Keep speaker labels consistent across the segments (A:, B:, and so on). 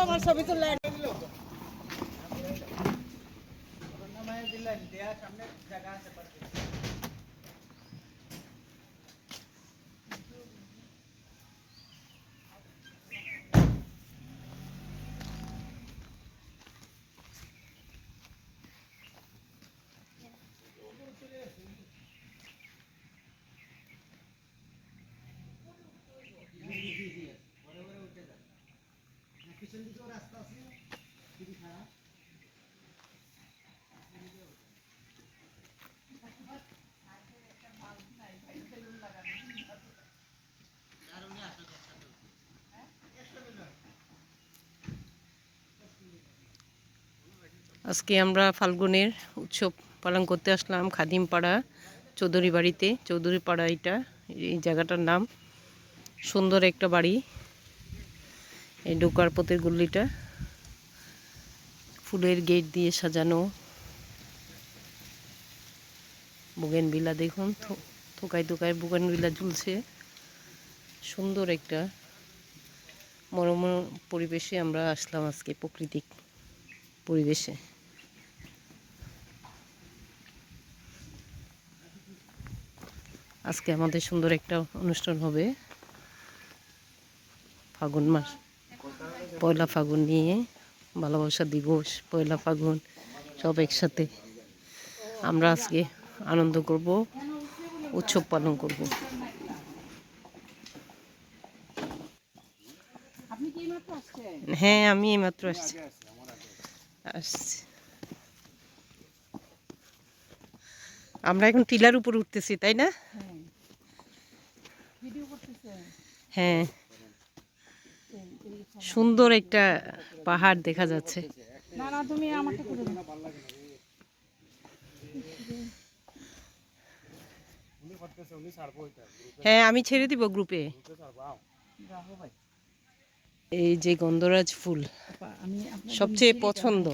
A: আমার ছবি তুলে
B: আজকে আমরা ফাল্গুনের উৎসব পালন করতে আসলাম খাদিমপাড়া চৌধুরী বাড়িতে। চৌধুরী পাড়া এটা, এই জায়গাটার নাম। সুন্দর একটা বাড়ি, এই ঢোকার পথের গল্লিটা ফুলের গেট দিয়ে সাজানো। বুগেনভিলা দেখুন, থোকায় থোকায় বুগেনভিলা ঝুলছে। সুন্দর একটা মনোরম পরিবেশে আমরা আসলাম আজকে, প্রাকৃতিক পরিবেশে। আজকে আমাদের সুন্দর একটা অনুষ্ঠান হবে ফাগুন মাস, পয়লা ফাগুন নিয়ে, ভালোবাসা দিবস, পয়লা ফাগুন সব একসাথে আমরা আজকে আনন্দ করব, উৎসব পালন করব। হ্যাঁ, আমি এইমাত্র আসছি। আমরা এখন টিলার উপর উঠতেছি, তাই না? হ্যাঁ, সুন্দর একটা পাহাড় দেখা যাচ্ছে। হ্যাঁ, আমি ছেড়ে দিব গ্রুপে। এই যে গন্ধরাজ ফুল সবচেয়ে পছন্দ।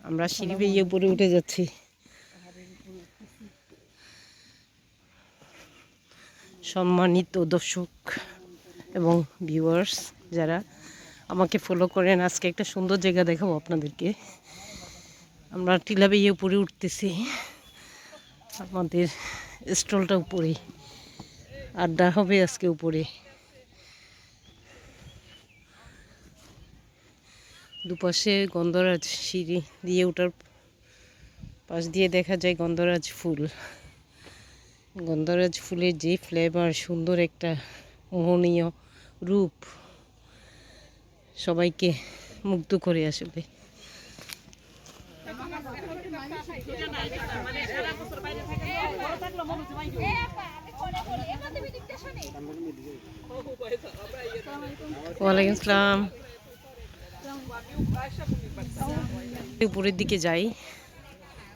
B: আমরা সিঁড়ি বেয়ে উপরে উঠে যাচ্ছি। সম্মানিত দর্শক এবং ভিউয়ার্স যারা আমাকে ফলো করেন, আজকে একটা সুন্দর জায়গা দেখাবো আপনাদেরকে। আমরা টিলা বেয়ে উপরে উঠতেছি, আমাদের স্টলটা উপরে, আড্ডা হবে আজকে উপরে। দুপাশে গন্ধরাজ, সিঁড়ি দিয়ে ওঠার পাশ দিয়ে দেখা যায় গন্ধরাজ ফুল। গন্ধরাজ ফুলের যে ফ্লেভার, সুন্দর একটা মোহনীয় রূপ সবাইকে মুগ্ধ করে আসবে। ওয়ালাইকুম আসসালাম। উপরের দিকে যাই,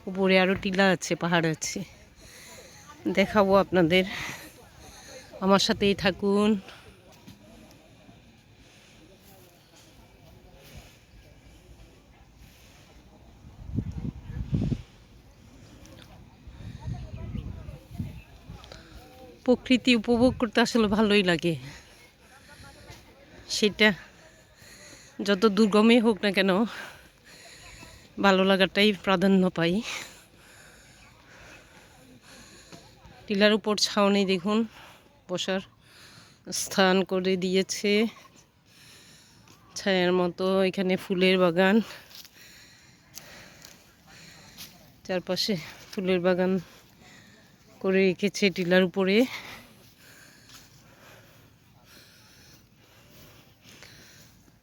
B: উপরে আরো টিলা আছে, পাহাড় আছে, দেখাবো আপনাদের, আমার সাথেই থাকুন। প্রকৃতি উপভোগ করতে আসলে ভালোই লাগে, সেটা যত দুর্গমই হোক না কেন ভালো লাগাটাই প্রাধান্য পাই। টিলার উপর ছাউনি দেখুন, বসার স্থান করে দিয়েছে ছায়ার মতো। এখানে ফুলের বাগান, চারপাশে ফুলের বাগান করে রেখেছে টিলার উপরে।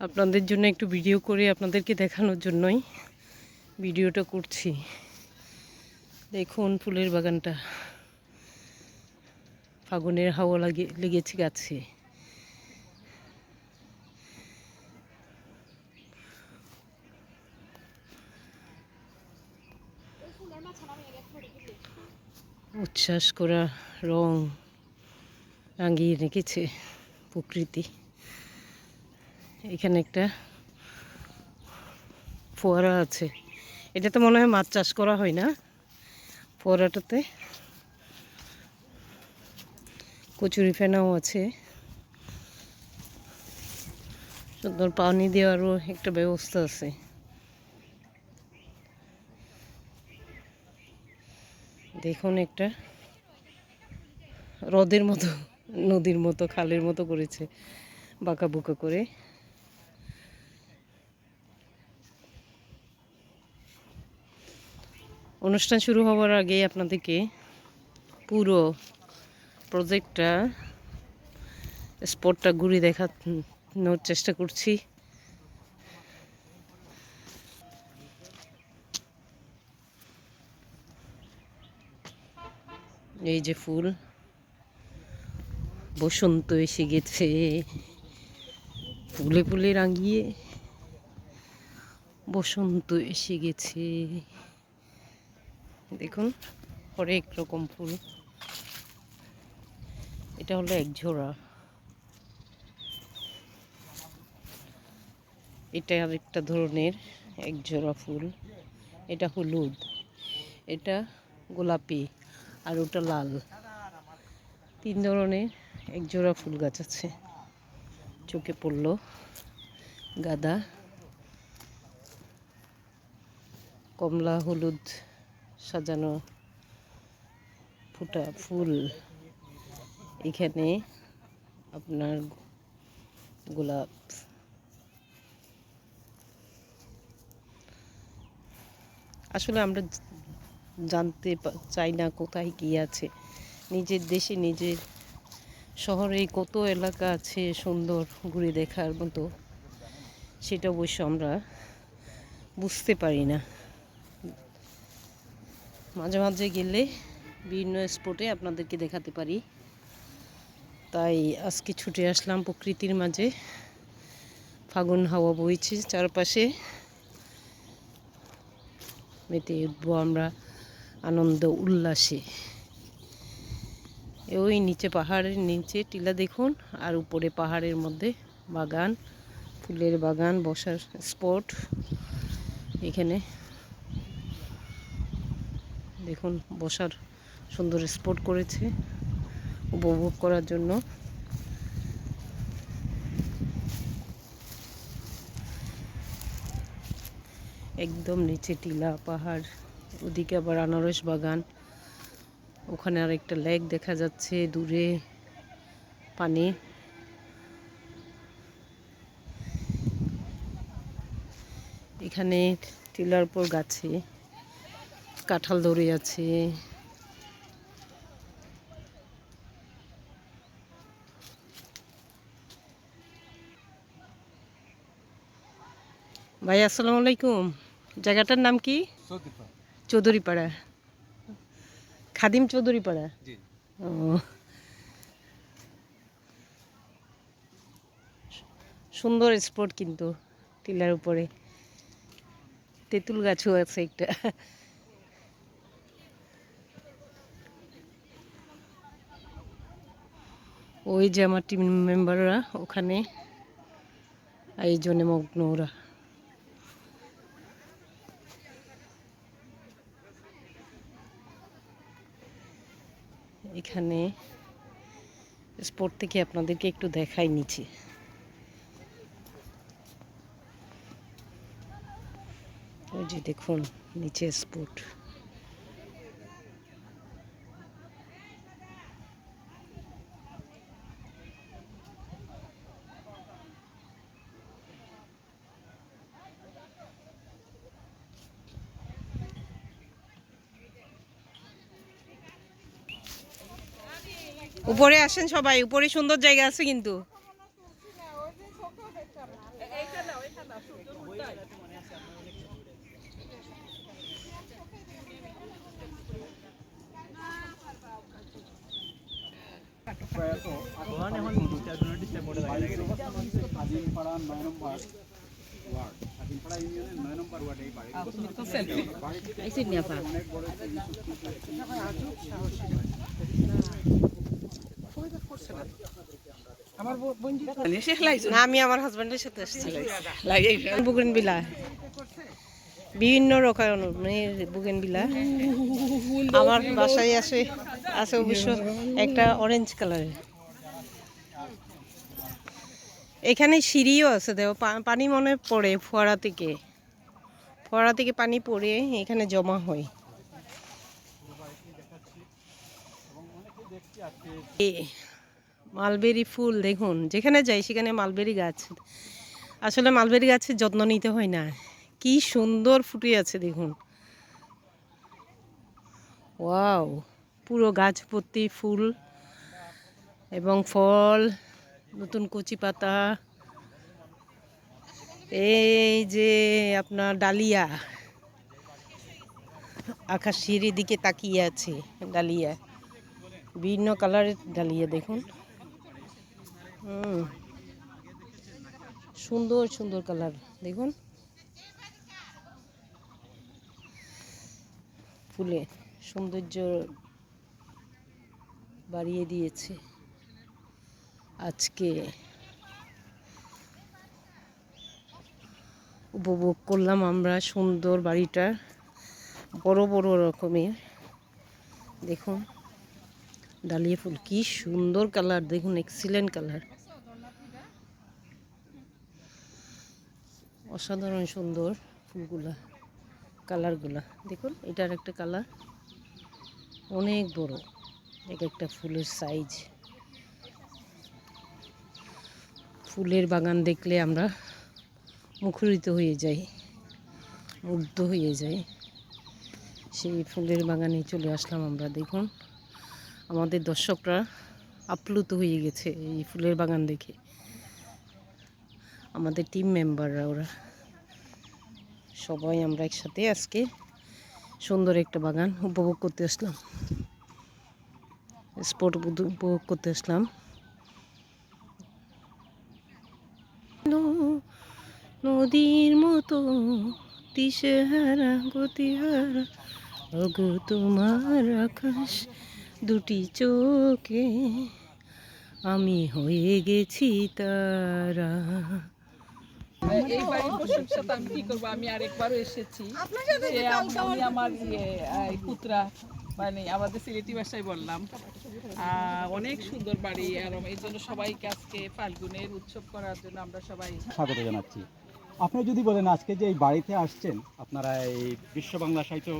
B: আপনাদের জন্য একটু ভিডিও করে আপনাদেরকে দেখানোর জন্যই ভিডিওটা করছি। দেখুন ফুলের বাগানটা, ফাগুনের হাওয়া লেগেছে গাছে। উচ্ছ্বাস করা রং রাঙিয়ে রেখেছে প্রকৃতি। এখানে একটা ফোয়ারা আছে, এটাতে মনে হয় মাছ চাষ করা হয় না, ফোয়ারাটাতে। কচুরি ফেনাও আছে, সুন্দর পানি দেওয়ারও একটা ব্যবস্থা আছে। দেখুন একটা হ্রদের মতো, নদীর মতো, খালের মতো করেছে বাঁকা বুকা করে। অনুষ্ঠান শুরু হওয়ার আগে আপনাদেরকে পুরো প্রজেক্টটা, স্পটটা ঘুরে দেখানোর চেষ্টা করছি। এই যে ফুল, বসন্ত এসে গেছে, ফুলে ফুলে রাঙিয়ে বসন্ত এসে গেছে। দেখুন হরেক রকম ফুল। এটা হলো এক ঝোড়া, এটা আরেকটা ধরনের এক জোড়া ফুল। এটা হলুদ, এটা গোলাপি, আর ওটা লাল। 3 ধরনের এক জোড়া ফুল গাছ আছে। চোখে পড়লো গাঁদা, কমলা হলুদ সাজানো ফুটা ফুল। এখানে আপনার গোলাপ। আসলে আমরা জানতে চাই না কোথায় কী আছে। নিজের দেশে, নিজের শহরে কত এলাকা আছে সুন্দর ঘুরে দেখার মতো, সেটা অবশ্য আমরা বুঝতে পারি না। মাঝে মাঝে গেলে বিভিন্ন স্পটে আপনাদেরকে দেখাতে পারি। তাই আজকে ছুটে আসলাম প্রকৃতির মাঝে। ফাগুন হাওয়া বইছে চারপাশে, মেতে উঠবো আমরা আনন্দ উল্লাসে। ওই নিচে, পাহাড়ের নিচে টিলা দেখুন, আর উপরে পাহাড়ের মধ্যে বাগান, ফুলের বাগান, বসার স্পট। এখানে দেখুন বসার সুন্দর স্পট করেছে উপভোগ করার জন্য। একদম নিচে টিলা, পাহাড়, ওদিকে আবার আনারস বাগান। ওখানে আর একটা লেক দেখা যাচ্ছে দূরে, পানি। এখানে টিলার উপর গাছে কাঁঠাল ধরে আছে। ভাই আসসালামু আলাইকুম, জায়গাটার নাম কি? চৌধুরীপাড়া, খাদিম চৌধুরীপাড়া। ও, সুন্দর স্পট কিন্তু টিলার উপরে। তেঁতুল গাছও আছে একটা। ওই যে আমার টিম মেম্বাররা ওখানে আয়োজনে মগ্ন ওরা। এখানে স্পট থেকে আপনাদেরকে একটু দেখাই নিচ্ছি। ওই যে দেখুন নিচে স্পট। উপরে আসেন সবাই, উপরে সুন্দর জায়গা আছে কিন্তু। আমি আমার হাজবেন্ডের সাথে আসছি বুগেনভিলা, বিভিন্ন রকমের বুগেনভিলা। আমার বাসায় আছে অবশ্য একটা অরেঞ্জ কালারের। এখানে সিঁড়িও আছে, দেখো পানি মনে পড়ে ফোয়ারা থেকে পানি পড়ে এখানে জমা হয়। মালবেরি ফুল দেখুন, যেখানে যাই সেখানে মালবেরি গাছ। আসলে মালবেরি গাছের যত্ন নিতে হয় না, কি সুন্দর ফুটে আছে দেখুন। ওয়াও, পুরো গাছ ভর্তি ফুল এবং ফল, নতুন কচি পাতা। এই যে আপনার ডালিয়া, আকাশের দিকে তাকিয়ে আছে ডালিয়া, বিভিন্ন কালারের ডালিয়া দেখুন। সুন্দর সুন্দর কালার দেখুন, ফুলে সৌন্দর্য বাড়িয়ে দিয়েছে। আজকে উপভোগ করলাম আমরা সুন্দর বাড়িটা, বড় বড় রকমের। দেখুন ডালিয়া ফুল, কি সুন্দর কালার দেখুন, এক্সিলেন্ট কালার, অসাধারণ সুন্দর ফুলগুলা, কালারগুলা দেখুন। এটার একটা কালার অনেক বড়, এক একটা ফুলের সাইজ। ফুলের বাগান দেখলে আমরা মুখরিত হয়ে যাই, মুগ্ধ হয়ে যাই। সেই ফুলের বাগানে চলে আসলাম আমরা। দেখুন আমাদের দর্শকরা আপ্লুত হয়ে গেছে এই ফুলের বাগান দেখে, আমাদের টিম মেম্বাররা, ওরা সবাই আমরা একসাথে আজকে সুন্দর একটা বাগান উপভোগ করতে আসলাম, স্পট উপভোগ করতে আসলাম। নদীর মতো দিশেহারা গতিহারা, ওগো তোমার আকাশ দুটি চোখে আমি হয়ে গেছি তারা।
A: এই বাড়ির প্রশংসা আমি কি করবো, আমি আরেকবারও এসেছি। আমি আমার পুত্রা মানে আমাদের সিলেটি ভাষায় বললাম, অনেক সুন্দর বাড়ি। আর এই জন্য সবাইকে আজকে ফাল্গুনের উৎসব করার জন্য আমরা সবাই
C: স্বাগত জানাচ্ছি। আপনি যদি বলেন আজকে যে এই বাড়িতে আসছেন, আপনারা এই বিশ্ব বাংলা সাহিত্য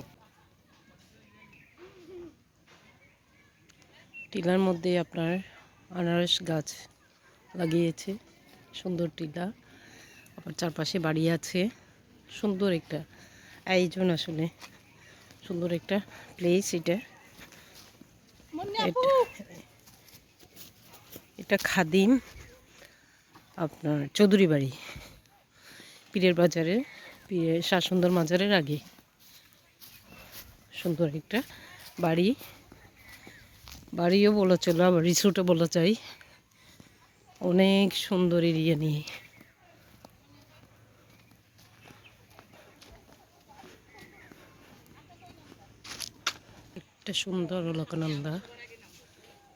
B: টিলার মধ্যে আপনার আনারস গাছ লাগিয়েছে, সুন্দর টিলা, আবার চারপাশে বাড়ি আছে, সুন্দর একটা আয়োজন, আসলে সুন্দর একটা প্লেস এটা। এটা খাদিম আপনার চৌধুরী বাড়ি, পীরের বাজারে, শাসুন্দর মাজারের আগে। সুন্দর একটা বাড়ি, বাড়িও বলা চলো, আবার রিসোর্টও বলা চাই, অনেক সুন্দর এরিয়া নিয়ে। একটা সুন্দর অলকানন্দা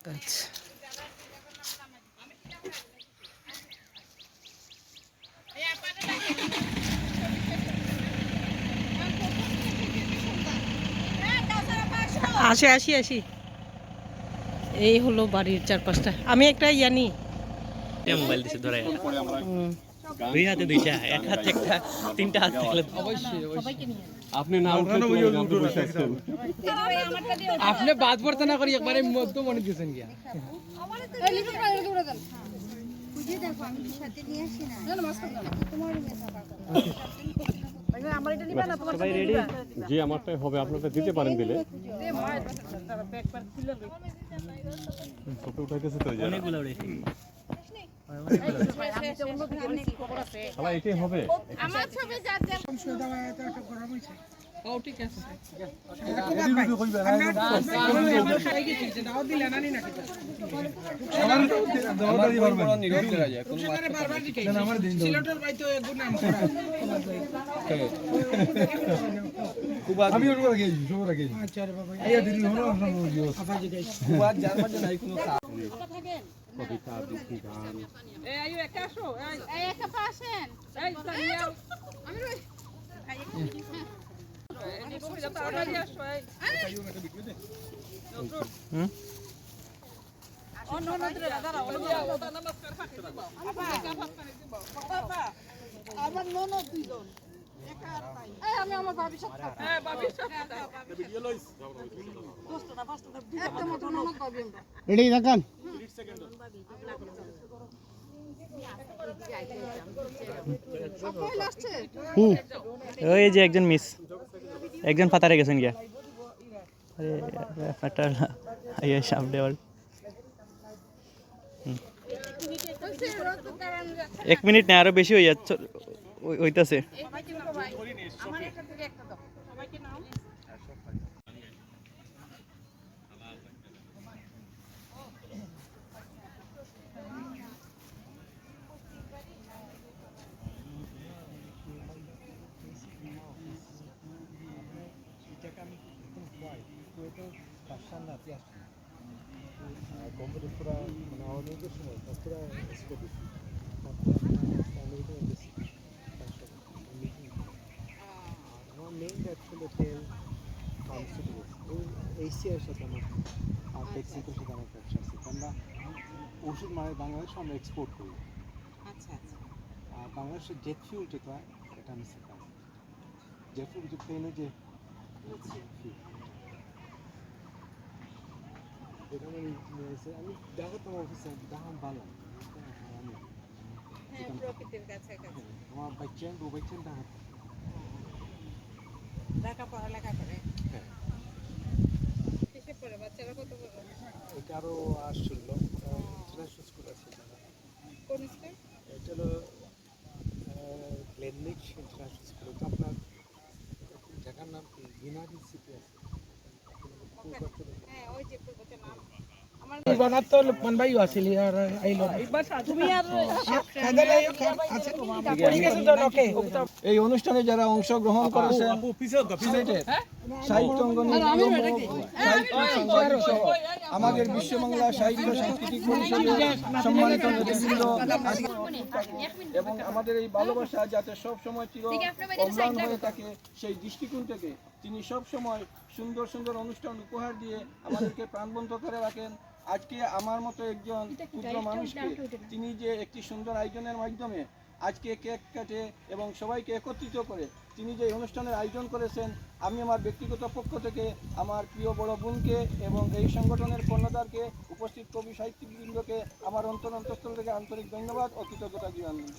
B: গাছ। আসি এই হলো বাড়ির চারপাশটা। আমি একটা ইয়ানি
D: মোবাইল দিছে ধরে দুই হাতে দুইটা, এক হাতে একটা, তিনটা হাত থাকলে
C: আপনি না উঠলে
A: আপনি বাদ পড়তে না করি একবারে মধ্য মনে দিয়েছেন গিয়া।
C: সবাই রেডি? জি, আমারটাই হবে, আপনাকে দিতে পারেন দিলে। ফটো উঠাইতেছে তো,
D: অনেকগুলো উঠেছে।
C: সবাই এটাই হবে।
A: আমার ছবি ও ঠিক আছে।
C: কবিতা, আবৃত্তি, গান।
E: আমি আমার ভাবির সাথে খাবো।
A: হ্যাঁ বাবির সাথে
E: একটা মতো ননদ ভাবি আমরা।
C: রেডি দেখান।
E: সবাই আসছে।
D: ওই যে একজন মিস, একজন পাতারে গেছেন গিয়া। আরে আপনারটা আইয়া সামনে আবার 1 মিনিট না আরো বেশি হয়ে যাচ্ছে, হইতাছে।
E: আমার একটা থেকে একটা দাও। সবাইকে নাও।
F: এশিয়ার সাথে আমার আর মেক্সিকোর সাথে আমার ব্যবসা আছে। আমরা ওষুধ মানে বাংলাদেশ আমরা এক্সপোর্ট করি।
E: আচ্ছা আচ্ছা।
F: আর বাংলাদেশের জেট ফিউল যেটা এটা আমি শেখাই। জেট ফিউল যে প্লেনে যে fuel, এটা আমি দেখাতাম অফিসে দেখাম ভালো আমি
E: হ্যাঁ প্রকৃতির কাছে কাছে।
F: আমার বাচ্চা দু বাচ্চা দেখাতাম।
E: ঢাকা পড়ালেখা করে।
F: হ্যাঁ
E: কিসে পড়ে বাচ্চারা কত বড়?
F: এটা আরও আসছিল ইন্টারন্যাশনাল স্কুল আছে যারা।
E: কোন স্কুল?
F: এটা হলো গ্লেনলিক ইন্টারন্যাশনাল স্কুল। এটা আপনার জায়গার নাম কি ইউনাইটেড সিটি আছে।
E: হ্যাঁ ওই যে পূর্বতে নাম।
G: বানাতো লোকমান ভাই আসিল আর আইলো
E: তুমি আর
G: এই অনুষ্ঠানে যারা অংশগ্রহণ করেছেন সিলেটের সাহিত্য অঙ্গনের সাহিত্য সহ আমাদের বিশ্ববাংলা সাহিত্য সাংস্কৃতিক পরিষদের সম্মানিত নেতৃবৃন্দ এবং আমাদের এই ভালোবাসা যাতে সব সময় চির অম্লান হয়ে থাকে সেই দৃষ্টিকোণ থেকে তিনি সব সময় সুন্দর সুন্দর অনুষ্ঠান উপহার দিয়ে আমাদেরকে প্রাণবন্ত করে রাখেন। আজকে আমার মতো একজন ক্ষুদ্র মানুষকে তিনি যে একটি সুন্দর আয়োজনের মাধ্যমে আজকে কেক কাটে এবং সবাইকে একত্রিত করে তিনি যে অনুষ্ঠানের আয়োজন করেছেন, আমি আমার ব্যক্তিগত পক্ষ থেকে আমার প্রিয় বড় বোনকে এবং এই সংগঠনের কর্ণধারকে উপস্থিত কবি সাহিত্যিকবৃন্দকে আমার অন্তঃস্থল থেকে আন্তরিক ধন্যবাদ ও কৃতজ্ঞতা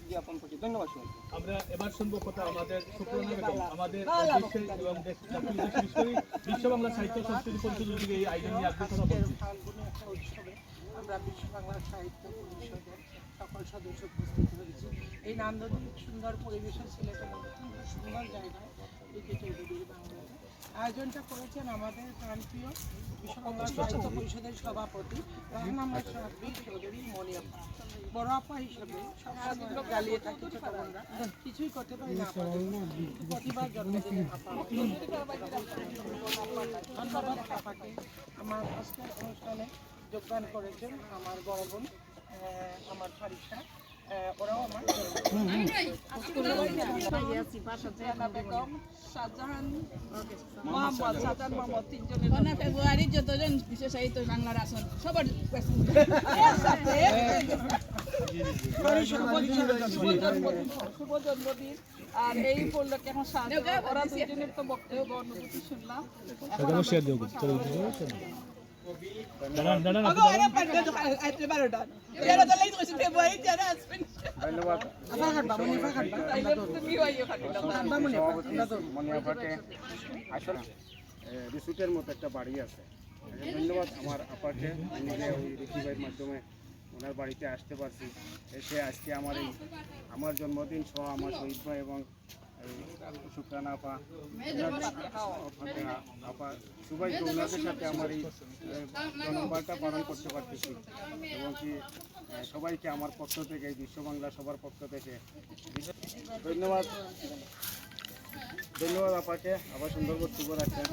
G: জ্ঞাপন করছি। ধন্যবাদ।
H: আমরা এবার শুনবো কথা আমাদের সুপ্রণা বেগম আমাদের দেশের এবং বিশ্ব বাংলা সাহিত্য সংস্কৃতি পরিষদ উদ্যোগে এই আয়োজন নিয়ে আপনি কথা বলছি।
G: আমরা বিশ্ব বাংলা সাহিত্য পরিষদের সকল সদস্য উপস্থিত হয়েছি। এই নান্দনিক সুন্দর পরিবেশে সিলেটের সুন্দর জায়গায় বিকে চৌধুরীর বাংলাতে আয়োজনটা করেছেন আমাদের প্রাণপ্রিয় বিশ্ব বাংলা সাহিত্য পরিষদের সভাপতি রাহনামা সাব্বির চৌধুরী মনিয়াপ্পা। বড় আপা হিসেবে সবসময় জ্বালিয়ে থাকি ছোট বোনরা কিছুই করতে পারি না, প্রতিভা জন্মদিনের আপা। ধন্যবাদ আপাকে আমার আজকের অনুষ্ঠানে যোগদান করেছেন আমার বড় বোন আমার ফারিসা, ওরাও আমার
A: বেগম শাহজাহান মোহাম্মদ তিনজনের
I: ফেব্রুয়ারি যতজন বিশ্ব সাহিত্য বাংলার আসন সবার
A: শুভ জন্মদিন। আর এই উপলক্ষে এখন ওরা দুজনের তো বক্তব্য অনুভূতি শুনলাম।
F: রিসুটের মতো একটা বাড়ি আছে। ধন্যবাদ আমার আপাকে, নিজে ওই রিকি ভাইয়ের মাধ্যমে ওনার বাড়িতে আসতে পারছি। এসে আজকে আমার জন্মদিন সহ আমার শহীদ ভাই এবং সুপ্রানা আপা আপা সবাইকে ওনাদের সাথে আমার এই জন্মবারটা পালন করতে পারতেছি এবং কি সবাইকে আমার পক্ষ থেকে বিশ্ব বাংলা সবার পক্ষ থেকে ধন্যবাদ। ধন্যবাদ আপাকে, আবার সুন্দর বক্তব্য রাখছেন।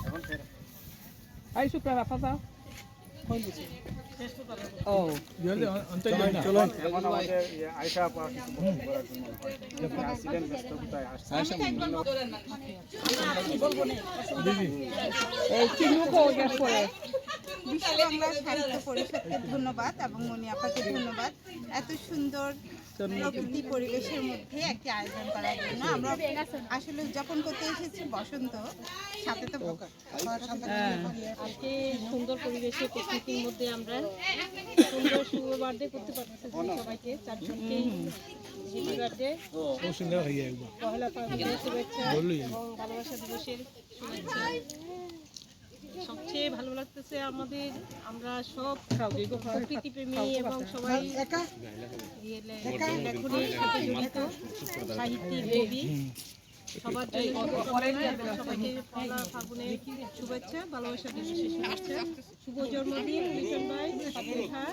F: এখন
A: আই শুক্রানা পাতা
F: এখন আমাদের আয়শা আপা কিছু বক্তব্য করার জন্য আসছিলেন ব্যস্ততায় আসছেন।
E: বিশ্ব বাংলা সাহিত্য পরিষদকে ধন্যবাদ এবং মনি আপাকে ধন্যবাদ এত সুন্দর প্রকৃতি পরিবেশের মধ্যে একটি আয়োজন করার জন্য। আমরা আসলে উদযাপন করতে এসেছি বসন্ত, সাথে তো
B: আজকে সুন্দর পরিবেশে প্রকৃতির মধ্যে আমরা সুন্দর শুভ বার্থডে করতে পারতেছি সবাইকে, চারজনকেই হ্যাপি বার্থডে, পহেলা ফাল্গুনের শুভেচ্ছা এবং ভালোবাসা দিবসের শুভেচ্ছা। সবচেয়ে ভালো লাগতেছে আমাদের, আমরা সব প্রকৃতি প্রেমী এবং সবাই লেখনের সাথে জড়িত সাহিত্যিক কবি, সবার জন্য সবাইকে পহেলা ফাল্গুনের শুভেচ্ছা, ভালোবাসা দিবসের শুভেচ্ছা, শুভ জন্মদিন মিশন ভাই, ফাতেহা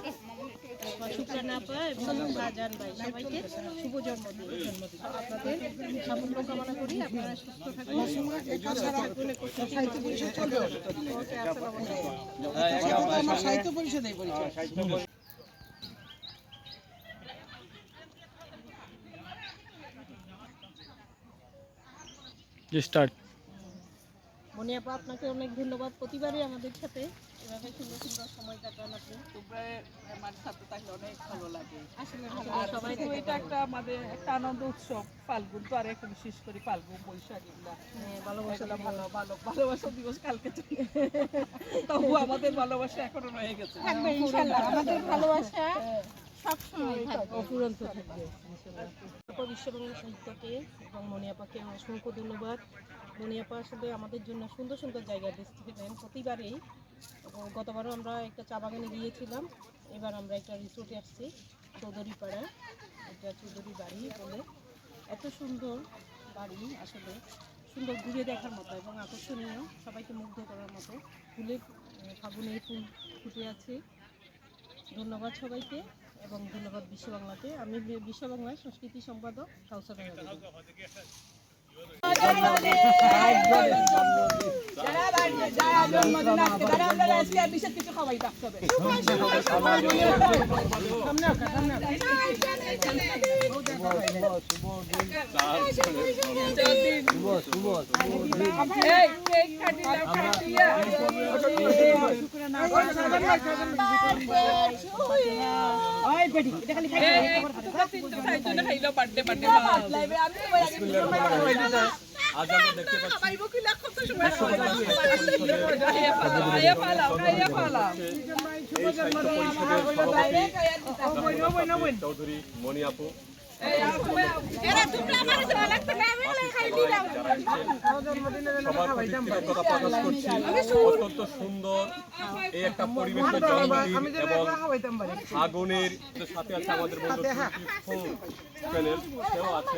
B: শুক্রানা আপা এবং শাহজাহান ভাই, সবাইকে শুভ জন্মদিন। আপনাদের সাফল্য কামনা করি, আপনারা সুস্থ থাকুন।
D: স্টার্ট।
B: মনি আপা, আপনাকে অনেক ধন্যবাদ, প্রতিবারই আমাদের সাথে এভাবে সুন্দর সুন্দর সময় কাটান আপনি।
A: তোমরা আমার সাথে থাকলে অনেক ভালো লাগে।
B: আসলে
A: আর
B: সবাই
A: তো এটা একটা আমাদের একটা আনন্দ উৎসব, ফাল্গুন তো আর এখন বিশেষ করে ফাল্গুন বৈশাখ এগুলা
B: ভালোবাসা
A: ভালোবাসা দিবস কালকে চলে, তবু আমাদের ভালোবাসা এখনো রয়ে গেছে।
E: আমাদের ভালোবাসা সবসময় থাকবে।
B: অফুরন্ত থাকবে। বিশ্ব বাংলা সাহিত্যকে এবং মনি আপাকে অসংখ্য ধন্যবাদ। মনি আপা আসলে আমাদের জন্য সুন্দর সুন্দর জায়গা দেখছিলেন প্রতিবারেই, এবং গতবারও আমরা একটা চা বাগানে গিয়েছিলাম, এবার আমরা একটা রিসোর্টে আসছি চৌধুরী পাড়া, এটা চৌধুরী বাড়ি বলে। এত সুন্দর বাড়ি, আসলে সুন্দর ঘুরে দেখার মতো এবং আকর্ষণীয়, সবাইকে মুগ্ধ করার মতো। ফুলের ফাগুনের ফুল ফুটে আছে। ধন্যবাদ সবাইকে এবং ধন্যবাদ বিশ্ব বাংলাকে। আমি বিশ্ব বাংলার সংস্কৃতি সম্পাদক কাউসার।
A: কিছু খাওয়াই থাকতে হবে।
H: আজ আমরা দেখতে পাচ্ছি চৌধুরী মনি আপু অত্যন্ত সুন্দর এই একটা পরিবেশের জন্মদিন এবং আগুনের সাথে আছে আমাদের বন্ধু চ্যানেল, সেও আছে।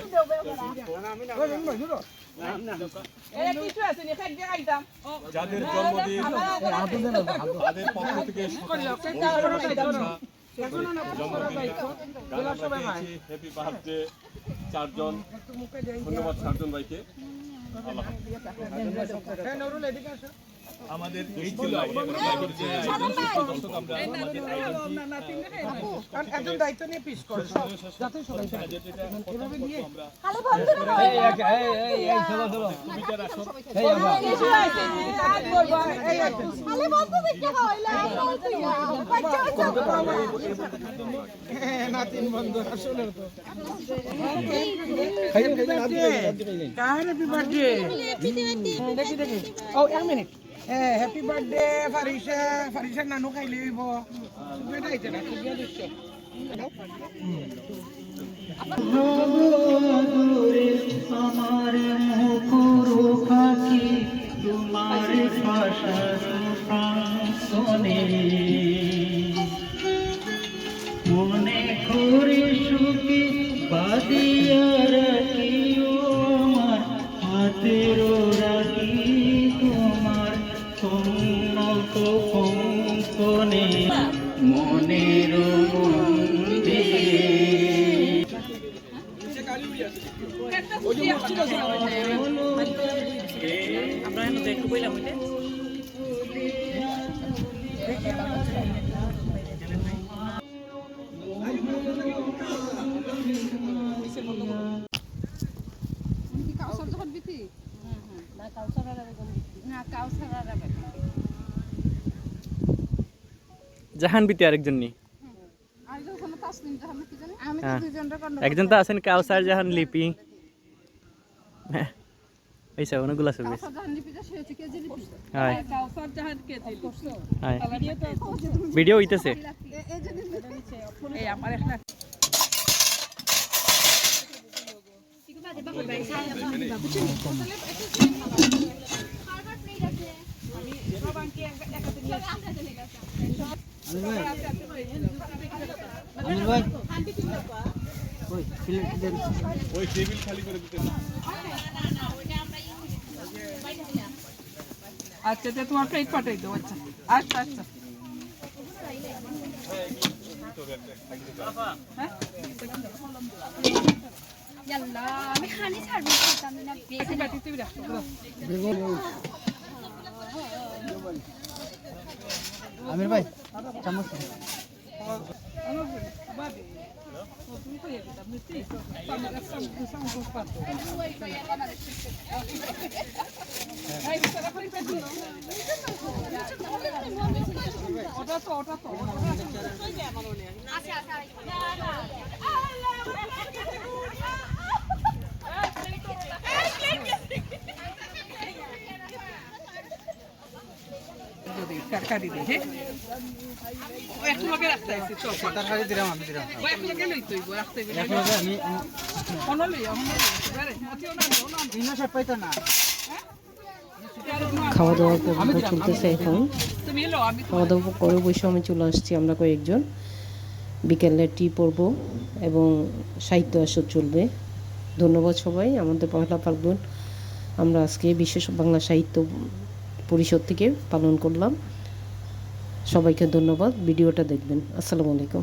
H: যাদের জন্মদিন তাদের পক্ষ থেকে হ্যাপি বার্থডে চারজন। ধন্যবাদ চারজন ভাইকে। আমাদের এই ছিল
G: দায়িত্ব নিয়ে পিস করে নাতিন বন্ধু আসলে তো হ্যাপি বার্থডে দেখি দেখি। ও এক মিনিট। হ্যাঁ হ্যাপি বার্থডে ফারিসা। ফারিসার নানু খাইলে হইব। বেটাইতে না খুব দৃশ্য।
J: আমার মুখরু পাখি তোমার প্রাণে মনে করে সুখী বাদিয়া রাখিও আমার হাতের রাখি তোমার কন্যক কঙ্কনে মনের মন্দিরে।
B: আমরা দেখতে বললাম
D: জাহানবীতে আরেকজন নি হ্যাঁ একজন তো আছেন কাউসার জাহান লিপি হ্যাঁ এইসব অনেকগুলো ছবি আছে হ্যাঁ
A: কাউসার জাহান কে দিল
D: হ্যাঁ ভিডিও হইতেছে
A: এই আমার একটা
H: ওই টেবিল খালি করে দিতে না
A: আচ্ছা তো তোমার প্লেট পাঠাই দাও আচ্ছা আচ্ছা আচ্ছা
K: আমি খানি ছাড়বি না
A: বাটিতে রাখো
C: আমির ভাই চামচ
A: ওটা তো তরকারি দিয়ে এক লগে রাখতে আইছি তো
C: তরকারি দিলাম আমি দিলাম
A: এক লগে লই তুই রাখতে গেলে
C: আমি
A: অনলি আরে মতিও না
C: ইনশট পাইতো না
B: খাওয়া দাওয়ার পর্ব চলতেছে এখন।
A: তুমি এলো আমি
B: খাওয়া দাওয়া করে বসে আমি চলে আসছি আমরা কয়েকজন। বিকেলে টি পর্ব এবং সাহিত্য আসর চলবে। ধন্যবাদ সবাই। আমাদের পহেলা ফাল্গুন আমরা আজকে বিশ্ব বাংলা সাহিত্য পরিষদ থেকে পালন করলাম। সবাইকে ধন্যবাদ। ভিডিওটা দেখবেন। আসসালামু আলাইকুম।